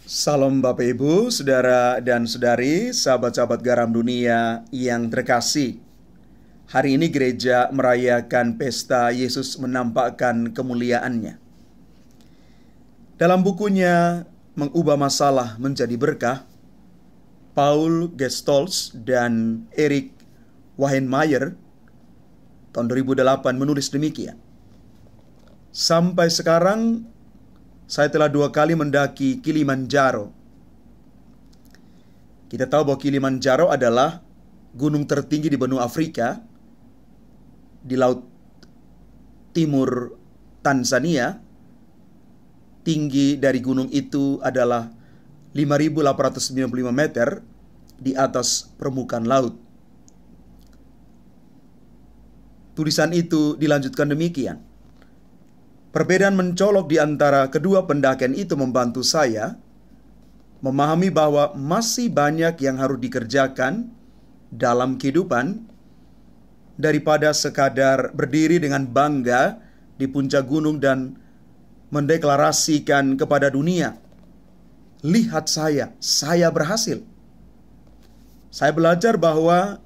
Salam Bapak Ibu, Saudara dan Saudari, sahabat-sahabat garam dunia yang terkasih. Hari ini gereja merayakan pesta Yesus menampakkan kemuliaannya. Dalam bukunya Mengubah Masalah Menjadi Berkah, Paul Gestolz dan Eric Wahenmayer tahun 2008 menulis demikian. Sampai sekarang saya telah 2 kali mendaki Kilimanjaro. Kita tahu bahwa Kilimanjaro adalah gunung tertinggi di benua Afrika, di laut timur Tanzania. Tinggi dari gunung itu adalah 5.895 meter di atas permukaan laut. Tulisan itu dilanjutkan demikian. Perbedaan mencolok di antara kedua pendakian itu membantu saya memahami bahwa masih banyak yang harus dikerjakan dalam kehidupan daripada sekadar berdiri dengan bangga di puncak gunung dan mendeklarasikan kepada dunia, "Lihat saya berhasil." Saya belajar bahwa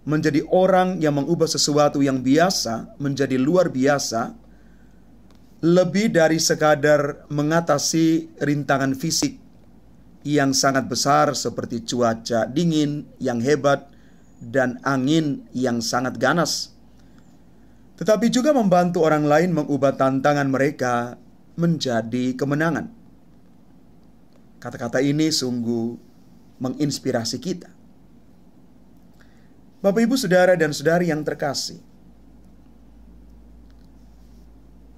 menjadi orang yang mengubah sesuatu yang biasa menjadi luar biasa lebih dari sekadar mengatasi rintangan fisik yang sangat besar seperti cuaca dingin yang hebat dan angin yang sangat ganas, tetapi juga membantu orang lain mengubah tantangan mereka menjadi kemenangan. Kata-kata ini sungguh menginspirasi kita. Bapak, Ibu, Saudara dan Saudari yang terkasih,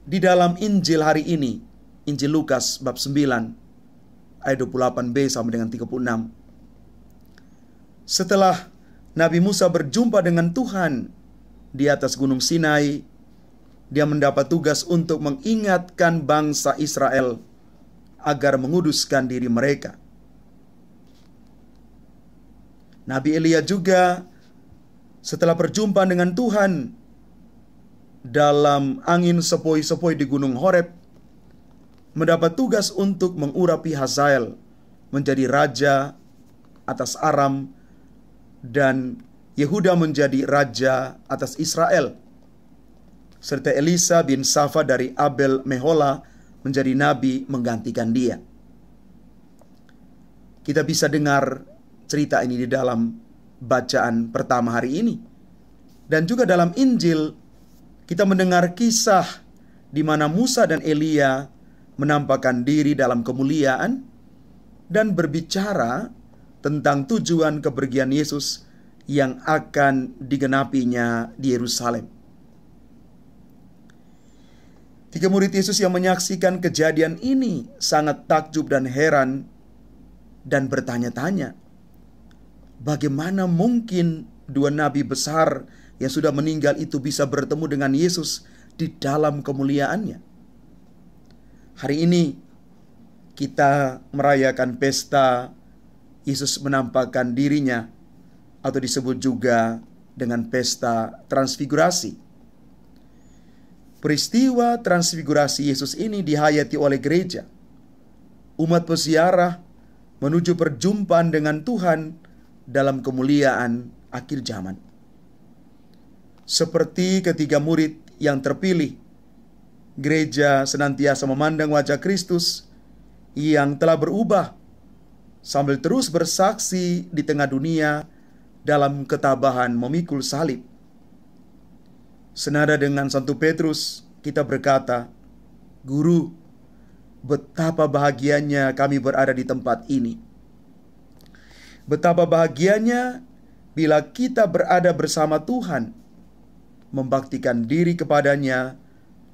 di dalam Injil hari ini, Injil Lukas bab 9 ayat 28b sampai dengan 36. Setelah Nabi Musa berjumpa dengan Tuhan di atas Gunung Sinai, dia mendapat tugas untuk mengingatkan bangsa Israel agar menguduskan diri mereka. Nabi Elia juga setelah berjumpa dengan Tuhan dalam angin sepoi-sepoi di Gunung Horeb, mendapat tugas untuk mengurapi Hazael menjadi raja atas Aram dan Yehuda menjadi raja atas Israel, serta Elisa bin Safa dari Abel Mehola menjadi nabi menggantikan dia. Kita bisa dengar cerita ini di dalam bacaan pertama hari ini, dan juga dalam Injil kita mendengar kisah di mana Musa dan Elia menampakkan diri dalam kemuliaan dan berbicara tentang tujuan kepergian Yesus yang akan digenapinya di Yerusalem. 3 murid Yesus yang menyaksikan kejadian ini sangat takjub dan heran dan bertanya-tanya, bagaimana mungkin 2 nabi besar yang sudah meninggal itu bisa bertemu dengan Yesus di dalam kemuliaannya. Hari ini kita merayakan pesta Yesus menampakkan dirinya, atau disebut juga dengan pesta transfigurasi. Peristiwa transfigurasi Yesus ini dihayati oleh gereja. Umat peziarah menuju perjumpaan dengan Tuhan dalam kemuliaan akhir zaman. Seperti ketiga murid yang terpilih, gereja senantiasa memandang wajah Kristus yang telah berubah sambil terus bersaksi di tengah dunia dalam ketabahan memikul salib. Senada dengan Santo Petrus, kita berkata, "Guru, betapa bahagianya kami berada di tempat ini. Betapa bahagianya bila kita berada bersama Tuhan, membaktikan diri kepadanya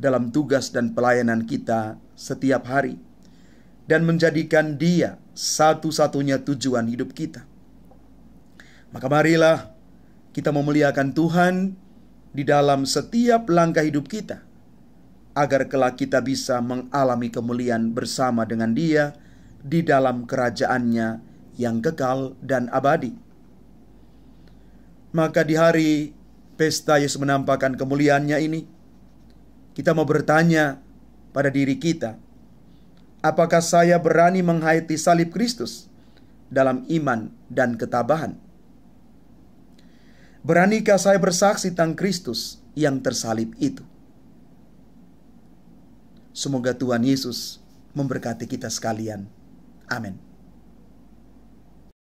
dalam tugas dan pelayanan kita setiap hari, dan menjadikan Dia satu-satunya tujuan hidup kita." Maka marilah kita memuliakan Tuhan di dalam setiap langkah hidup kita, agar kelak kita bisa mengalami kemuliaan bersama dengan Dia di dalam kerajaannya yang kekal dan abadi. Maka di hari pesta Yesus menampakkan kemuliaannya ini, kita mau bertanya pada diri kita, Apakah saya berani menghayati salib Kristus dalam iman dan ketabahan? Beranikah saya bersaksi tentang Kristus yang tersalib itu? Semoga Tuhan Yesus memberkati kita sekalian. Amin.